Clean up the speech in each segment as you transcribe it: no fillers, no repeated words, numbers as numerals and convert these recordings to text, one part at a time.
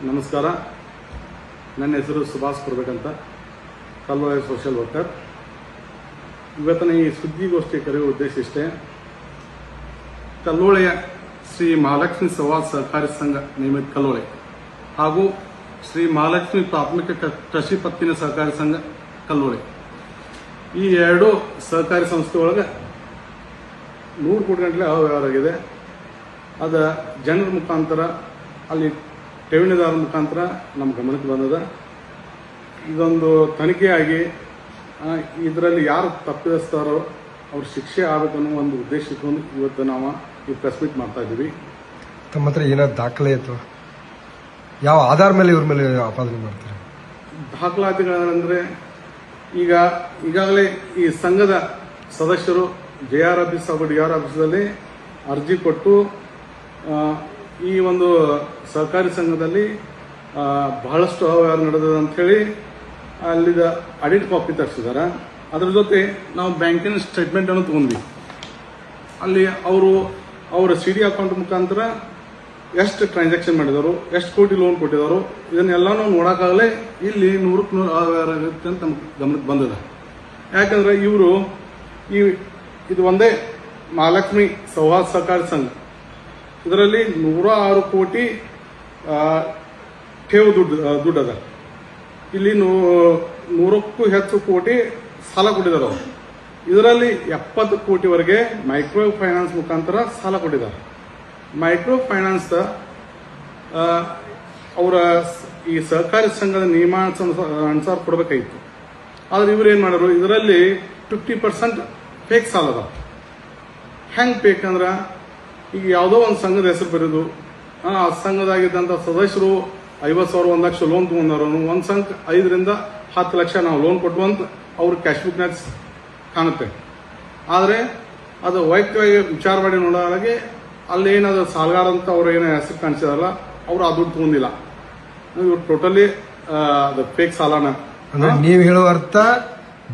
ನಮಸ್ಕಾರ. ನನ್ನ ಹೆಸರು ಸುಭಾಷ್ ಕೊಡಬೇಕಂತ, ಕಲ್ಲೊಳೆ ಸೋಷಿಯಲ್ ವರ್ಕರ್. ಇವತ್ತಿನ ಈ ಸುದ್ದಿಗೋಷ್ಠಿ ಕರೆಯುವ ಉದ್ದೇಶ ಇಷ್ಟೇ. ಕಲ್ಲೊಳೆಯ ಶ್ರೀ ಮಹಾಲಕ್ಷ್ಮಿ ಸಂವಾದ ಸಹಕಾರಿ ಸಂಘ ನಿಯಮಿತ ಕಲ್ಲೊಳೆ ಹಾಗೂ ಶ್ರೀ ಮಹಾಲಕ್ಷ್ಮಿ ಪ್ರಾಥಮಿಕ ಕೃಷಿ ಪತ್ತಿನ ಸಹಕಾರಿ ಸಂಘ ಕಲ್ಲೊಳೆ, ಈ ಎರಡು ಸಹಕಾರಿ ಸಂಸ್ಥೆ ಒಳಗೆ 100 ಕೋಟಿ ಗಂಟಲೆ ಅವ್ಯವಹಾರ ಆಗಿದೆ. ಅದ ಜನರ ಮುಖಾಂತರ, ಅಲ್ಲಿ ಠೇವಣಿದಾರರ ಮುಖಾಂತರ ನಮ್ಮ ಗಮನಕ್ಕೆ ಬಂದದ. ಇದೊಂದು ತನಿಖೆಯಾಗಿ ಇದರಲ್ಲಿ ಯಾರು ತಪ್ಪಿಸ್ತಾರೋ ಅವ್ರ ಶಿಕ್ಷೆ ಆಗಬೇಕನ್ನೋ ಒಂದು ಉದ್ದೇಶ ಇಟ್ಕೊಂಡು ಇವತ್ತು ನಾವು ಈ ಪ್ರೆಸ್ ಮೀಟ್ ಮಾಡ್ತಾ ಇದ್ದೀವಿ. ತಮ್ಮ ಹತ್ರ ಏನಾದ್ರು ದಾಖಲೆ ಇತ್ತು? ಯಾವ ಆಧಾರ ಮೇಲೆ ಇವ್ರ ಮೇಲೆ ಆಪಾದನೆ ಮಾಡ್ತಾರೆ? ದಾಖಲಾತಿಗಳಂದ್ರೆ ಈಗಾಗಲೇ ಈ ಸಂಘದ ಸದಸ್ಯರು JR ಆಫೀಸ್ ಹಾಗೂ DR ಆಫೀಸಲ್ಲಿ ಅರ್ಜಿ ಕೊಟ್ಟು ಈ ಒಂದು ಸಹಕಾರಿ ಸಂಘದಲ್ಲಿ ಬಹಳಷ್ಟು ಅವ್ಯವಹಾರ ನಡೆದಿದೆ ಅಂತ ಹೇಳಿ ಅಲ್ಲಿದ ಆಡಿಟ್ ಕಾಪಿ ತರಿಸಿದ್ದಾರೆ. ಅದರ ಜೊತೆ ನಾವು ಬ್ಯಾಂಕಿನ ಸ್ಟೇಟ್ಮೆಂಟ್ ಅನ್ನು ತಗೊಂಡ್ವಿ. ಅಲ್ಲಿ ಅವರ CD ಅಕೌಂಟ್ ಮುಖಾಂತರ ಎಷ್ಟು ಟ್ರಾನ್ಸಾಕ್ಷನ್ ಮಾಡಿದರು, ಎಷ್ಟು ಕೋಟಿ ಲೋನ್ ಕೊಟ್ಟಿದ್ದಾರೆ, ಇದನ್ನೆಲ್ಲ ನಾವು ನೋಡೋಕ್ಕಾಗಲೇ ಇಲ್ಲಿ 100ಕ್ಕೆ 100 ಅವ್ಯವಹಾರ ಆಗುತ್ತೆ ಅಂತ ನಮ್ಗೆ ಗಮನಕ್ಕೆ ಬಂದಿದೆ. ಯಾಕಂದ್ರೆ ಇದು ಒಂದೇ ಮಹಾಲಕ್ಷ್ಮಿ ಸಂವಾದ ಸಹಕಾರಿ ಸಂಘ. ಇದರಲ್ಲಿ 106 ಕೋಟಿ ಠೇವು ದುಡ್ಡು ಅದ. ಇಲ್ಲಿ 100ಕ್ಕೂ ಹೆಚ್ಚು ಕೋಟಿ ಸಾಲ ಕೊಟ್ಟಿದ್ದಾರೆ ಅವರು. ಇದರಲ್ಲಿ 70 ಕೋಟಿವರೆಗೆ ಮೈಕ್ರೋ ಫೈನಾನ್ಸ್ ಮುಖಾಂತರ ಸಾಲ ಕೊಟ್ಟಿದ್ದಾರೆ. ಮೈಕ್ರೋ ಫೈನಾನ್ಸ್ ಅವರ ಈ ಸಹಕಾರಿ ಸಂಘದ ನಿಯಮಾನುಸಾರ ಕೊಡಬೇಕಾಗಿತ್ತು. ಆದ್ರೆ ಇವರು ಏನ್ ಮಾಡೋರು, ಇದರಲ್ಲಿ 50% ಫೇಕ್ ಸಾಲ ಅದ. ಹೆಂಗ್ ಫೇಕ್ ಅಂದ್ರ, ಈಗ ಯಾವುದೋ ಒಂದು ಸಂಘದ ಹೆಸರು ಬರೋದು, ಆ ಸಂಘದಾಗಿದ್ದಂತ ಸದಸ್ಯರು 50,000 1 ಲಕ್ಷ ಲೋನ್ ತಗೊಂಡವರು, ಒಂದು ಸಂಘ 5 ರಿಂದ 10 ಲಕ್ಷ ನಾವು ಲೋನ್ ಕೊಟ್ಟು ಅಂತ ಅವ್ರ ಕ್ಯಾಶ್ ಬುಕ್ನಾಗ ಕಾಣುತ್ತೆ. ಆದರೆ ಅದು ವೈಯಕ್ತಿಕವಾಗಿ ವಿಚಾರ ಮಾಡಿ ನೋಡೋದಾಗೆ ಅಲ್ಲಿ ಏನದು ಸಾಲಗಾರ ಅಂತ ಅವ್ರು ಏನೋ ಹೆಸರು ಕಾಣಿಸಿದಾರಲ್ಲ, ಅವ್ರು ಆ ದುಡ್ಡು ತಗೊಂಡಿಲ್ಲ. ಇವ್ರು ಟೋಟಲಿ ಅದು ಫೇಕ್ ಸಾಲನ. ನೀವು ಹೇಳುವ ಅರ್ಥ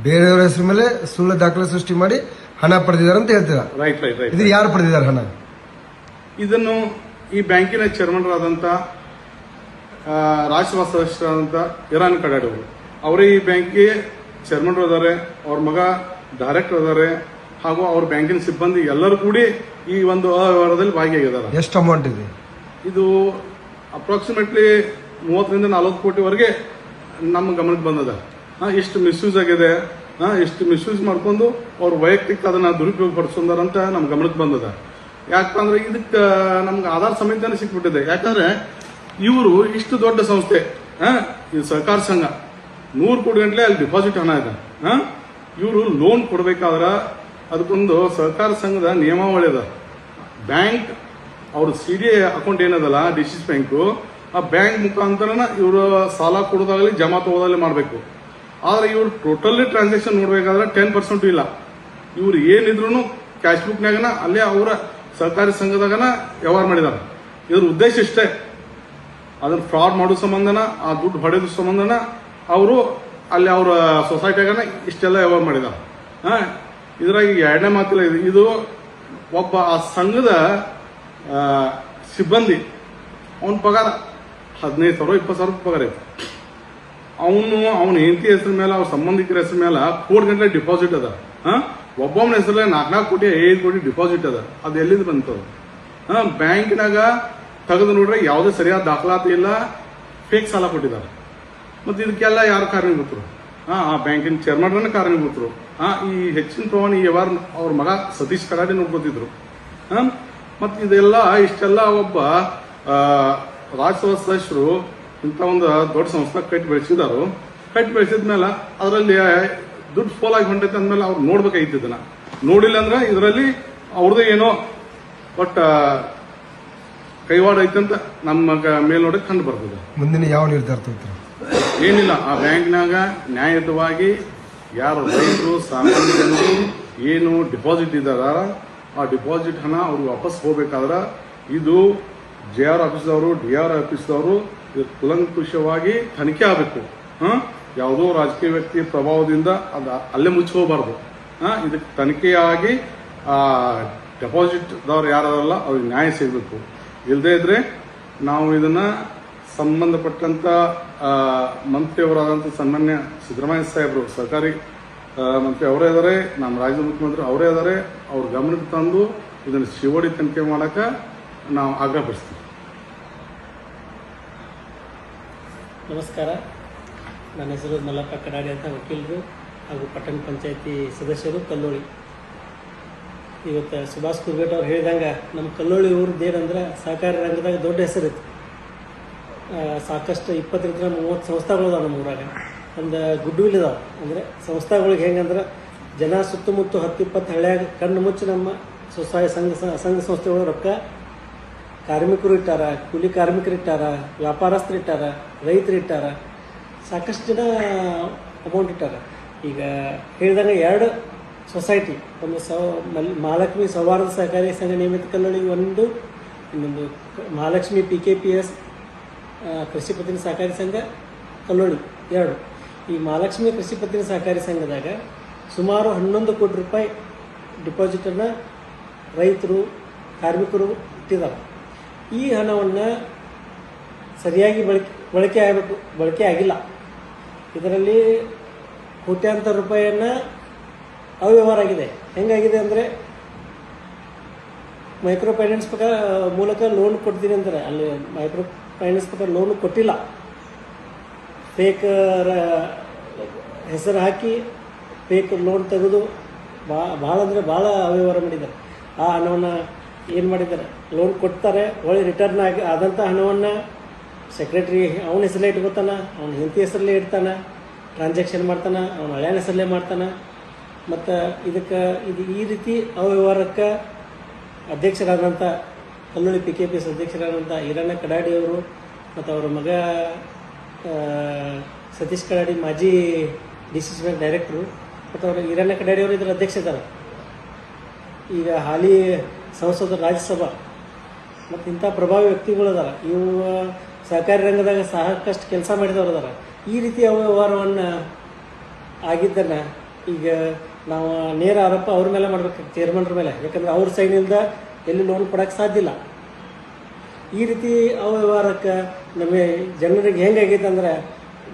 ಬೇರೆಯವರ ಹೆಸರು ಮೇಲೆ ಸುಳ್ಳು ದಾಖಲೆ ಸೃಷ್ಟಿ ಮಾಡಿ ಹಣ ಪಡೆದಿದ್ದಾರೆ ಅಂತ ಹೇಳ್ತೀರಾ? ರೈಟ್. ಇದು ಯಾರು ಪಡೆದಿದ್ದಾರೆ ಹಣ? ಇದನ್ನು ಈ ಬ್ಯಾಂಕಿನ ಚೇರ್ಮನ್ರಾದಂತ ರಾಜ್ಯಸಭಾ ಸದಸ್ಯರಾದಂತ ಇರಾನ್ ಕಡಾಡಿ ಅವರೇ ಈ ಬ್ಯಾಂಕಿಗೆ ಚೇರ್ಮನ್ ಅದಾರೆ, ಅವ್ರ ಮಗ ಡೈರೆಕ್ಟರ್ ಅದಾರೆ, ಹಾಗೂ ಅವ್ರ ಬ್ಯಾಂಕಿನ ಸಿಬ್ಬಂದಿ ಎಲ್ಲರೂ ಕೂಡಿ ಈ ಒಂದು ಅವ್ಯವಹಾರದಲ್ಲಿ ಭಾಗಿಯಾಗಿದ್ದಾರೆ. ಎಷ್ಟು ಅಮೌಂಟ್ ಇದೆ? ಇದು ಅಪ್ರಾಕ್ಸಿಮೇಟ್ಲಿ 30 ರಿಂದ 40 ಕೋಟಿವರೆಗೆ ನಮ್ಮ ಗಮನಕ್ಕೆ ಬಂದದ. ಇಷ್ಟು ಮಿಸ್ಯೂಸ್ ಆಗಿದೆ, ಇಷ್ಟು ಮಿಸ್ಯೂಸ್ ಮಾಡ್ಕೊಂಡು ಅವ್ರ ವೈಯಕ್ತಿಕ ಅದನ್ನ ದುರುಪಯೋಗ ಪಡಿಸೋದಾರಂತ ನಮ್ಮ ಗಮನಕ್ಕೆ ಬಂದದ. ಯಾಕಂದ್ರೆ ಇದಕ್ಕೆ ನಮ್ಗೆ ಆಧಾರ ಸಮೇತನೇ ಸಿಕ್ಬಿಟ್ಟಿದೆ. ಯಾಕಂದ್ರೆ ಇವರು ಇಷ್ಟು ದೊಡ್ಡ ಸಂಸ್ಥೆ, ಇದು ಸಹಕಾರ ಸಂಘ, 100 ಕೋಟಿ ಗಂಟಲೆ ಅಲ್ಲಿ ಡಿಪಾಸಿಟ್ ಹಣ ಇದೆ. ಇವರು ಲೋನ್ ಕೊಡ್ಬೇಕಾದ್ರ ಅದಕ್ಕೊಂದು ಸಹಕಾರ ಸಂಘದ ನಿಯಮಾವಳಿ ಅದ. ಬ್ಯಾಂಕ್ ಅವ್ರ CD ಅಕೌಂಟ್ ಏನದಲ್ಲ, DCC ಬ್ಯಾಂಕು, ಆ ಬ್ಯಾಂಕ್ ಮುಖಾಂತರನ ಇವರು ಸಾಲ ಕೊಡೋದಾಗಲಿ ಜಮಾ ತಗೋದಾಗಲಿ ಮಾಡಬೇಕು. ಆದ್ರೆ ಇವ್ರು ಟೋಟಲಿ ಟ್ರಾನ್ಸಾಕ್ಷನ್ ನೋಡ್ಬೇಕಾದ್ರೆ 10% ಇಲ್ಲ. ಇವ್ರು ಏನಿದ್ರು ಕ್ಯಾಶ್ ಬುಕ್ನಾಗನ ಅಲ್ಲೇ ಅವರ ಸಹಕಾರಿ ಸಂಘದಾಗನ ವ್ಯವಹಾರ ಮಾಡಿದಾರೆ. ಇದ್ರ ಉದ್ದೇಶ ಇಷ್ಟೇ, ಅದನ್ನ ಫ್ರಾಡ್ ಮಾಡೋ ಸಂಬಂಧನ, ಆ ದುಡ್ಡು ಹೊಡೆದ ಸಂಬಂಧನ ಅವರು ಅಲ್ಲಿ ಅವರ ಸೊಸೈಟಿಯಾಗನ ಇಷ್ಟೆಲ್ಲ ವ್ಯವಹಾರ ಮಾಡಿದಾರೆ. ಇದ್ರಾಗ ಎರಡನೇ ಮಾತಿಲ್ಲ, ಇದು ಒಬ್ಬ ಆ ಸಂಘದ ಸಿಬ್ಬಂದಿ, ಅವನ ಪಗಾರ 15,000 20,000 ಪಗಾರ ಐತೆ. ಅವನ ಹೆಂಡತಿ ಹೆಸರು ಮೇಲೆ, ಅವ್ರ ಸಂಬಂಧಿಕರ ಹೆಸರು ಮೇಲೆ 4 ಗಂಟೆ ಡಿಪಾಸಿಟ್ ಅದ. ಒಬ್ಬೊಮ್ಮನ ಹೆಸರಲ್ಲಿ 4 ಕೋಟಿ 5 ಕೋಟಿ ಡಿಪಾಸಿಟ್ ಅದ. ಅದು ಎಲ್ಲಿಂದ ಬಂತದ? ಬ್ಯಾಂಕಿನಾಗ ತೆಗೆದು ನೋಡ್ರೆ ಯಾವುದೇ ಸರಿಯಾದ ದಾಖಲಾತಿ ಇಲ್ಲ, ಫೇಕ್ ಸಾಲ ಕೊಟ್ಟಿದ್ದಾರೆ. ಮತ್ತೆ ಇದಕ್ಕೆಲ್ಲ ಯಾರು ಕಾರಣೀಭೂತರು? ಆ ಬ್ಯಾಂಕಿನ ಚೇರ್ಮನ್ ಕಾರಣೀಭೂತರು. ಈ ಹೆಚ್ಚಿನ ಪ್ರಮಾಣ ಈ ವ್ಯವಹಾರ ಅವ್ರ ಮಗ ಸತೀಶ್ ಕಡಾಡಿ ನೋಡ್ಕೊತಿದ್ರು. ಮತ್ತೆ ಇದೆಲ್ಲ ಇಷ್ಟೆಲ್ಲ ಒಬ್ಬ ರಾಜ್ಯಸಭಾ ಸದಸ್ಯರು ಇಂಥ ಒಂದು ದೊಡ್ಡ ಸಂಸ್ಥೆ ಕಟ್ಟಿ ಬೆಳೆಸಿದ್ಮೇಲೆ ಅದರಲ್ಲಿ ದುಡ್ಡು ಫೋಲ್ ಆಗಿ ಹೊಂಟೈತೆ ಅಂದ್ಮೇಲೆ ಅವ್ರು ನೋಡ್ಬೇಕಾಗಿತ್ತು. ಇದನ್ನ ನೋಡಿಲ್ಲ ಅಂದ್ರೆ ಇದರಲ್ಲಿ ಅವ್ರದ್ದು ಏನೋ ಬಟ್ ಕೈವಾಡ ಐತಂತ ನಮ್ಮ ಮೇಲ್ನೋಡಕ್ಕೆ ಕಂಡು ಬರ್ತದೆ. ಮುಂದಿನ ಯಾವ ನಿರ್ಧಾರ ತಗೋತೀರ? ಏನಿಲ್ಲ, ಆ ಬ್ಯಾಂಕ್ನಾಗ ನ್ಯಾಯಯುತವಾಗಿ ಯಾರು ರೈತರು ಸಾಮಾನ್ಯ ಜನರು ಏನು ಡಿಪಾಸಿಟ್ ಇದ್ದಾರ ಆ ಡಿಪಾಸಿಟ್ ಹಣ ಅವ್ರಿಗೆ ವಾಪಸ್ ಹೋಗ್ಬೇಕಾದ್ರ ಇದು JR ಆಫೀಸ್ದವರು DR ಆಫೀಸ್ದವರು ಕುಲಂಕುಷವಾಗಿ ತನಿಖೆ ಆಗಬೇಕು. ಯಾವುದೋ ರಾಜಕೀಯ ವ್ಯಕ್ತಿ ಪ್ರಭಾವದಿಂದ ಅಲ್ಲೇ ಮುಚ್ಚಿ ಹೋಗಬಾರ್ದು. ಇದಕ್ಕೆ ತನಿಖೆಯಾಗಿ ಡೆಪಾಸಿಟ್ ದವರು ಯಾರಲ್ಲ ಅವ್ರಿಗೆ ನ್ಯಾಯ ಸಿಗಬೇಕು. ಇಲ್ಲದೇ ಇದ್ರೆ ನಾವು ಇದನ್ನ ಸಂಬಂಧಪಟ್ಟಂತ ಮಂತ್ರಿಯವರಾದಂಥ ಸನ್ಮಾನ್ಯ ಸಿದ್ದರಾಮಯ್ಯ ಸಾಹೇಬರು ಸಹಕಾರಿ ಮಂತ್ರಿ ಅವರೇ ಇದ್ದಾರೆ, ನಮ್ಮ ರಾಜ್ಯದ ಮುಖ್ಯಮಂತ್ರಿ ಅವರೇ ಇದ್ದಾರೆ. ಅವ್ರ ಗಮನಕ್ಕೆ ತಂದು ಇದನ್ನು ಶಿವಡಿ ತನಿಖೆ ಮಾಡಕ್ಕೆ ನಾವು ಆಗ್ರಹಪಡಿಸ್ತೀವಿ. ನಮಸ್ಕಾರ, ನನ್ನ ಹೆಸರು ಮಲ್ಲಪ್ಪ ಕಡಾಡಿ ಅಂತ, ವಕೀಲರು ಹಾಗೂ ಪಟ್ಟಣ ಪಂಚಾಯತಿ ಸದಸ್ಯರು ಕಲ್ಲೋಳಿ. ಇವತ್ತು ಸುಭಾಷ್ ಕುರ್ಬೇಟ್ ಅವ್ರು ಹೇಳಿದಂಗೆ ನಮ್ಮ ಕಲ್ಲೋಳಿ ಊರದ್ದು ಏನಂದ್ರೆ ಸಹಕಾರಿ ರಂಗದಾಗ ದೊಡ್ಡ ಹೆಸರಿತ್ತು. ಸಾಕಷ್ಟು 20-30 ಸಂಸ್ಥೆಗಳು ಅದಾವೆ ನಮ್ಮ ಊರಾಗ. ಒಂದು ಗುಡ್ವಿಲ್ ಇದಾವೆ. ಅಂದರೆ ಸಂಸ್ಥೆಗಳಿಗೆ ಹೆಂಗಂದ್ರೆ ಜನ ಸುತ್ತಮುತ್ತ 10-20 ಹಳ್ಳಿಯಾಗ ಕಣ್ಣು ಮುಚ್ಚಿ ನಮ್ಮ ಸ್ವಸಹಾಯ ಸಂಘ ಸಂಸ್ಥೆಗಳು ರೊಕ್ಕ ಕಾರ್ಮಿಕರು ಇಟ್ಟಾರ, ಕೂಲಿ ಕಾರ್ಮಿಕರು ಇಟ್ಟಾರ, ವ್ಯಾಪಾರಸ್ಥರು ಇಟ್ಟಾರ, ರೈತರು ಇಟ್ಟಾರ, ಸಾಕಷ್ಟು ಜನ ಅಮೌಂಟ್ ಇಟ್ಟಾರ. ಈಗ ಹೇಳಿದಂಗೆ 2 ಸೊಸೈಟಿ, ಒಂದು ಮಹಾಲಕ್ಷ್ಮಿ ಸೌಹಾರ್ದ ಸಹಕಾರಿ ಸಂಘ ನಿಯಮಿತ ಕಲ್ಲೋಳಿ ಒಂದು, ಇನ್ನೊಂದು ಮಹಾಲಕ್ಷ್ಮಿ PKPS ಕೃಷಿ ಪತ್ತಿನ ಸಹಕಾರಿ ಸಂಘ ಕಲ್ಲೋಳಿ 2. ಈ ಮಹಾಲಕ್ಷ್ಮಿ ಕೃಷಿ ಪತ್ತಿನ ಸಹಕಾರಿ ಸಂಘದಾಗ ಸುಮಾರು 11 ಕೋಟಿ ರೂಪಾಯಿ ಡಿಪಾಸಿಟನ್ನು ರೈತರು ಕಾರ್ಮಿಕರು ಇಟ್ಟಿದ್ದಾರೆ. ಈ ಹಣವನ್ನು ಸರಿಯಾಗಿ ಬಳಕೆ ಆಗಬೇಕು, ಬಳಕೆ ಆಗಿಲ್ಲ. ಇದರಲ್ಲಿ ಕೋಟ್ಯಾಂತರ ರೂಪಾಯಿಯನ್ನು ಅವ್ಯವಹಾರ ಆಗಿದೆ. ಹೆಂಗಾಗಿದೆ ಅಂದರೆ ಮೈಕ್ರೋ ಫೈನಾನ್ಸ್ ಮೂಲಕ ಲೋನ್ ಕೊಡ್ತೀನಿ ಅಂತಾರೆ, ಅಲ್ಲಿ ಮೈಕ್ರೋ ಫೈನಾನ್ಸ್ ಪ್ರಕಾರ ಲೋನ್ ಕೊಟ್ಟಿಲ್ಲ. ಫೇಕ್ ಹೆಸರು ಹಾಕಿ ಫೇಕ್ ಲೋನ್ ತೆಗೆದು ಭಾಳ ಅಂದರೆ ಭಾಳ ಅವ್ಯವಹಾರ ಮಾಡಿದ್ದಾರೆ. ಆ ಹಣವನ್ನು ಏನು ಮಾಡಿದ್ದಾರೆ, ಲೋನ್ ಕೊಡ್ತಾರೆ, ಒಳ್ಳೆ ರಿಟರ್ನ್ ಆದಂಥ ಹಣವನ್ನು ಸೆಕ್ರೆಟ್ರಿ ಅವನ ಹೆಸರಲ್ಲೇ ಇಟ್ಕೋತಾನೆ, ಅವನ ಹೆಂಡತಿ ಹೆಸರಲ್ಲೇ ಇಡ್ತಾನೆ, ಟ್ರಾನ್ಸಾಕ್ಷನ್ ಮಾಡ್ತಾನೆ, ಅವನ ಹಳೆಯನ ಹೆಸರಲ್ಲೇ ಮಾಡ್ತಾನೆ. ಮತ್ತು ಇದು ಈ ರೀತಿ ಅವ್ಯವಹಾರಕ್ಕೆ ಅಧ್ಯಕ್ಷರಾದಂಥ ಕಲ್ಲೋಳಿ PKPS ಅಧ್ಯಕ್ಷರಾದಂಥ ಈರಣ್ಣ ಕಡಾಡಿಯವರು ಮತ್ತು ಅವರ ಮಗ ಸತೀಶ್ ಕಡಾಡಿ ಮಾಜಿ DCC ಬ್ಯಾಂಕ್ ಡೈರೆಕ್ಟ್ರು ಮತ್ತು ಅವರು ಈರಣ್ಣ ಕಡಾಡಿಯವರು ಇದರ ಅಧ್ಯಕ್ಷ ಇದ್ದಾರೆ. ಈಗ ಹಾಲಿ ಸಂಸದ ರಾಜ್ಯಸಭಾ ಮತ್ತು ಇಂಥ ಪ್ರಭಾವಿ ವ್ಯಕ್ತಿಗಳು ಅದಾರ. ಇವು ಸಹಕಾರಿ ರಂಗದಾಗ ಸಾಕಷ್ಟು ಕೆಲಸ ಮಾಡಿದವರು ಅದಾರ. ಈ ರೀತಿ ಅವ್ಯವಹಾರವನ್ನು ಆಗಿದ್ದನ್ನು ಈಗ ನಾವು ನೇರ ಆರೋಪ ಅವ್ರ ಮೇಲೆ ಮಾಡ್ಬೇಕು, ಚೇರ್ಮನ್ರ ಮೇಲೆ. ಯಾಕಂದರೆ ಅವ್ರ ಸೈನಿಂದ ಎಲ್ಲಿ ಲೋನ್ ಕೊಡೋಕ್ಕೆ ಸಾಧ್ಯ ಇಲ್ಲ. ಈ ರೀತಿ ಅವ್ಯವಹಾರಕ್ಕೆ ನಮಗೆ ಜನರಿಗೆ ಹೆಂಗಾಗೈತೆ ಅಂದರೆ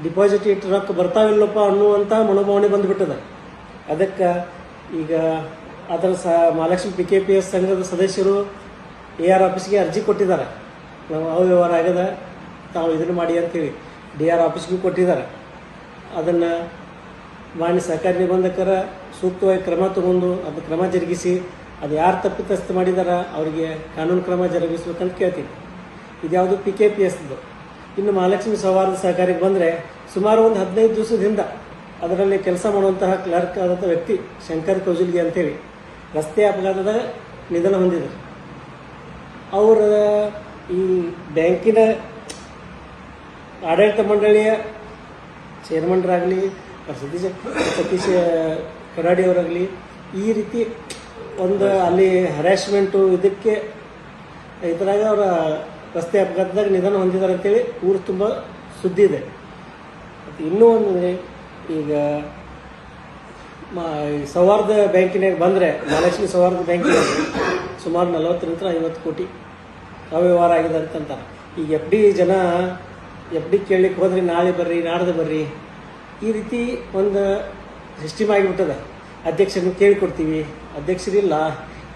ಡಿಪಾಸಿಟ್ ಇಟ್ಟು ರೊಕ್ಕ ಬರ್ತಾವಿಲ್ಲಪ್ಪ ಅನ್ನುವಂಥ ಮನೋಭಾವನೆ ಬಂದುಬಿಟ್ಟದೆ. ಅದಕ್ಕೆ ಈಗ ಅದರ ಮಹಾಲಕ್ಷ್ಮಿ PKPS ಸಂಘದ ಸದಸ್ಯರು AR ಆಫೀಸ್ಗೆ ಅರ್ಜಿ ಕೊಟ್ಟಿದ್ದಾರೆ. ನಾವು ಅವ್ಯವಹಾರ ಆಗದ, ತಾವು ಇದನ್ನು ಮಾಡಿ ಅಂತೇಳಿ DR ಆಫೀಸ್ಗೂ ಕೊಟ್ಟಿದ್ದಾರೆ. ಅದನ್ನು ಮಾನ್ಯ ಸಹಕಾರಿ ನಿಬಂಧಕರ ಸೂಕ್ತವಾಗಿ ಕ್ರಮ ತಗೊಂಡು ಅದು ಕ್ರಮ ಜರುಗಿಸಿ, ಅದು ಯಾರು ತಪ್ಪಿತಸ್ಥ ಮಾಡಿದಾರ ಅವರಿಗೆ ಕಾನೂನು ಕ್ರಮ ಜರುಗಿಸ್ಬೇಕಂತ ಕೇಳ್ತೀನಿ. ಇದ್ಯಾವುದು PKPSದು. ಇನ್ನು ಮಹಾಲಕ್ಷ್ಮಿ ಸೌಹಾರ್ದ ಸಹಕಾರಿಗೆ ಬಂದರೆ ಸುಮಾರು ಒಂದು 15 ದಿವಸದಿಂದ ಅದರಲ್ಲಿ ಕೆಲಸ ಮಾಡುವಂತಹ ಕ್ಲರ್ಕ್ ಆದಂಥ ವ್ಯಕ್ತಿ ಶಂಕರ್ ಕೌಜಲ್ಗಿ ಅಂತೇಳಿ ರಸ್ತೆ ಅಪಘಾತದ ನಿಧನ ಹೊಂದಿದರು. ಅವರ ಈ ಬ್ಯಾಂಕಿನ ಆಡಳಿತ ಮಂಡಳಿಯ ಚೇರ್ಮನ್ರಾಗಲಿ, ಸತೀಶ್ ಕಡಾಡಿಯವರಾಗಲಿ ಈ ರೀತಿ ಒಂದು ಅಲ್ಲಿ ಹ್ಯಾರಾಸ್ಮೆಂಟು ಇದಕ್ಕೆ ಇದರಾಗ ಅವರ ರಸ್ತೆ ಅಪಘಾತದಾಗ ನಿಧನ ಹೊಂದಿದ್ದಾರೆ ಅಂತೇಳಿ ಊರು ತುಂಬ ಸುದ್ದಿ ಇದೆ. ಮತ್ತು ಇನ್ನೂ ಒಂದು ಈಗ ಸೌಹಾರ್ದ ಬ್ಯಾಂಕಿನಾಗ ಬಂದರೆ ಮಹಾಲಕ್ಷ್ಮಿ ಸೌಹಾರ್ದ ಬ್ಯಾಂಕಿನಾಗ ಸುಮಾರು 40-50 ಕೋಟಿ ಅವ್ಯವಹಾರ ಆಗಿದೆ ಅಂತಂತಾರೆ. ಈಗ ಜನ FD ಕೇಳಲಿಕ್ಕೆ ಹೋದ್ರೆ ನಾಳೆ ಬರ್ರಿ, ನಾಡ್ದು ಬರ್ರಿ, ಈ ರೀತಿ ಒಂದು ಸಿಸ್ಟಮ್ ಆಗಿಬಿಟ್ಟದೆ. ಅಧ್ಯಕ್ಷರನ್ನ ಕೇಳಿಕೊಡ್ತೀವಿ, ಅಧ್ಯಕ್ಷರಿಲ್ಲ,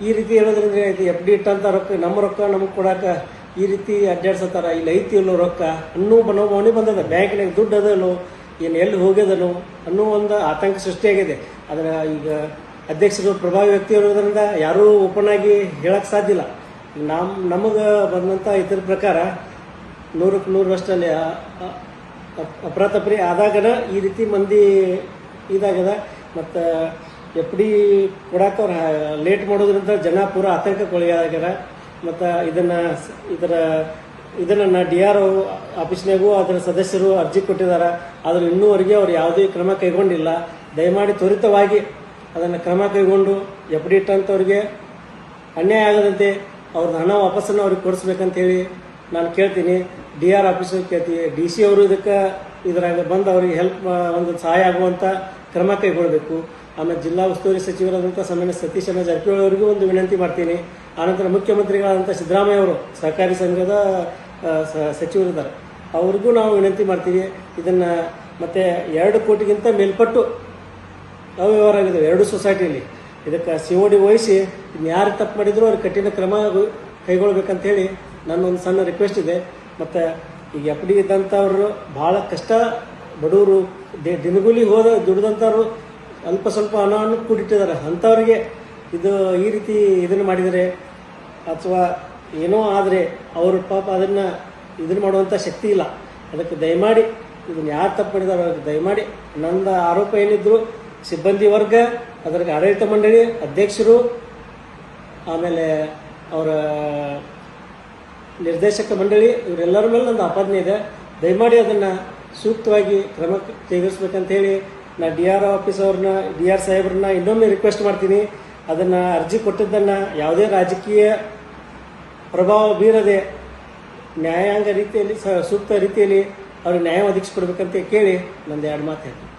ಈ ರೀತಿ ಹೇಳೋದ್ರಿಂದ ಏನೈತಿ, FD ಇಟ್ಟಂಥ ರೊಕ್ಕ ನಮ್ಮ ರೊಕ್ಕ ನಮಗೆ ಕೊಡೋಕೆ ಈ ರೀತಿ ಅಡ್ಡಾಡ್ಸತ್ತಾರ. ಇಲ್ಲಿ ಐತಿ ಇಲ್ಲೋ ರೊಕ್ಕ ಅನ್ನೋ ಮನೋಭಾವನೆ ಬಂದದ. ಬ್ಯಾಂಕಿನಾಗ ದುಡ್ಡು ಅದಲ್ಲೋ, ಏನು ಎಲ್ಲಿ ಹೋಗ್ಯದನೋ ಅನ್ನೋ ಒಂದು ಆತಂಕ ಸೃಷ್ಟಿಯಾಗಿದೆ. ಅದರ ಈಗ ಅಧ್ಯಕ್ಷರು ಪ್ರಭಾವಿ ವ್ಯಕ್ತಿ ಇರೋದ್ರಿಂದ ಯಾರೂ ಓಪನ್ ಆಗಿ ಹೇಳಕ್ಕೆ ಸಾಧ್ಯ ಇಲ್ಲ. ನಮಗೆ ಬಂದಂಥ ಇದರ ಪ್ರಕಾರ 100ಕ್ಕೆ 100ರಷ್ಟಲ್ಲಿ ಅಪರಾತಪರಿ ಆದಾಗನ ಈ ರೀತಿ ಮಂದಿ ಇದಾಗದ. ಮತ್ತು FD ಕೊಡಕ್ಕೆ ಅವ್ರು ಲೇಟ್ ಮಾಡೋದ್ರಿಂದ ಜನ ಪೂರ ಆತಂಕಕ್ಕೊಳಗಾಗ್ಯಾರ. ಮತ್ತು ಇದನ್ನು DR ಆಫೀಸ್ನಾಗೂ ಅದರ ಸದಸ್ಯರು ಅರ್ಜಿ ಕೊಟ್ಟಿದ್ದಾರೆ. ಆದರೆ ಇನ್ನೂವರೆಗೆ ಅವ್ರು ಯಾವುದೇ ಕ್ರಮ ಕೈಗೊಂಡಿಲ್ಲ. ದಯಮಾಡಿ ತ್ವರಿತವಾಗಿ ಅದನ್ನು ಕ್ರಮ ಕೈಗೊಂಡು FD ಇಟ್ಟಂಥವ್ರಿಗೆ ಅನ್ಯಾಯ ಆಗದಂತೆ ಅವ್ರದ್ದು ಹಣ ವಾಪಸ್ಸನ್ನು ಅವ್ರಿಗೆ ಕೊಡಿಸ್ಬೇಕಂತೇಳಿ ನಾನು ಕೇಳ್ತೀನಿ. DR ಆಫೀಸಲ್ಲಿ ಕೇಳ್ತೀವಿ. DC ಅವರು ಇದರಾಗ ಬಂದು ಅವ್ರಿಗೆ ಹೆಲ್ಪ್ ಒಂದು ಸಹಾಯ ಆಗುವಂಥ ಕ್ರಮ ಕೈಗೊಳ್ಳಬೇಕು. ಆಮೇಲೆ ಜಿಲ್ಲಾ ಉಸ್ತುವಾರಿ ಸಚಿವರಾದಂಥ ಸನ್ಮಾನ್ಯ ಸತೀಶ್ ಜಾರಕಿಹೊಳಿ ಅವರಿಗೂ ಒಂದು ವಿನಂತಿ ಮಾಡ್ತೀನಿ. ಆನಂತರ ಮುಖ್ಯಮಂತ್ರಿಗಳಾದಂಥ ಸಿದ್ದರಾಮಯ್ಯ ಅವರು ಸಹಕಾರಿ ಸಂಘದ ಸಚಿವರಿದ್ದಾರೆ. ಅವ್ರಿಗೂ ನಾವು ವಿನಂತಿ ಮಾಡ್ತೀವಿ. ಇದನ್ನು ಮತ್ತೆ 2 ಕೋಟಿಗಿಂತ ಮೇಲ್ಪಟ್ಟು ಅವ್ಯವಹಾರ ಆಗಿದೆ 2 ಸೊಸೈಟಿಯಲ್ಲಿ. ಇದಕ್ಕೆ COD ವಹಿಸಿ ಯಾರು ತಪ್ಪು ಮಾಡಿದ್ರು ಅವ್ರಿಗೆ ಕಠಿಣ ಕ್ರಮ ಕೈಗೊಳ್ಬೇಕಂತ ಹೇಳಿ ನನ್ನೊಂದು ಸಣ್ಣ ರಿಕ್ವೆಸ್ಟ್ ಇದೆ. ಮತ್ತು ಈಗ FD ಇದ್ದಂಥವ್ರು ಭಾಳ ಕಷ್ಟ, ಬಡವರು ದಿನಗೂಲಿ ದುಡಿದಂಥವ್ರು ಅಲ್ಪ ಸ್ವಲ್ಪ ಹಣವನ್ನು ಕೂಡಿಟ್ಟಿದ್ದಾರೆ. ಅಂಥವ್ರಿಗೆ ಇದು ಈ ರೀತಿ ಇದನ್ನು ಮಾಡಿದರೆ ಅಥವಾ ಏನೋ ಆದರೆ ಅವರು ಪಾಪ ಇದನ್ನು ಮಾಡುವಂಥ ಶಕ್ತಿ ಇಲ್ಲ. ಅದಕ್ಕೆ ದಯಮಾಡಿ ಇದನ್ನು ಯಾರು ತಪ್ಪು ಮಾಡಿದಾರೋ ಅವ್ರಿಗೆ ದಯಮಾಡಿ, ನನ್ನ ಆರೋಪ ಏನಿದ್ರು ಸಿಬ್ಬಂದಿ ವರ್ಗ, ಅದರ ಆಡಳಿತ ಮಂಡಳಿ ಅಧ್ಯಕ್ಷರು, ಆಮೇಲೆ ಅವರ ನಿರ್ದೇಶಕ ಮಂಡಳಿ, ಇವರೆಲ್ಲರ ಮೇಲೆ ನಂದು ಆಪಾದನೆ ಇದೆ. ದಯಮಾಡಿ ಅದನ್ನು ಸೂಕ್ತವಾಗಿ ಕ್ರಮ ಕೈಗೊಳಿಸ್ಬೇಕಂತ ಹೇಳಿ ನಾ DR ಆಫೀಸ್ ಅವ್ರನ್ನ, DR ಸಾಹೇಬ್ರನ್ನ ಇನ್ನೊಮ್ಮೆ ರಿಕ್ವೆಸ್ಟ್ ಮಾಡ್ತೀನಿ. ಅದನ್ನು ಅರ್ಜಿ ಕೊಟ್ಟಿದ್ದನ್ನು ಯಾವುದೇ ರಾಜಕೀಯ ಪ್ರಭಾವ ಬೀರದೆ ನ್ಯಾಯಾಂಗ ರೀತಿಯಲ್ಲಿ ಸೂಕ್ತ ರೀತಿಯಲ್ಲಿ ಅವ್ರಿಗೆ ನ್ಯಾಯ ಒದಗಿಸ್ಕೊಡ್ಬೇಕಂತ ಕೇಳಿ ನಂದು 2 ಮಾತು ಹೇಳ್ತೀನಿ.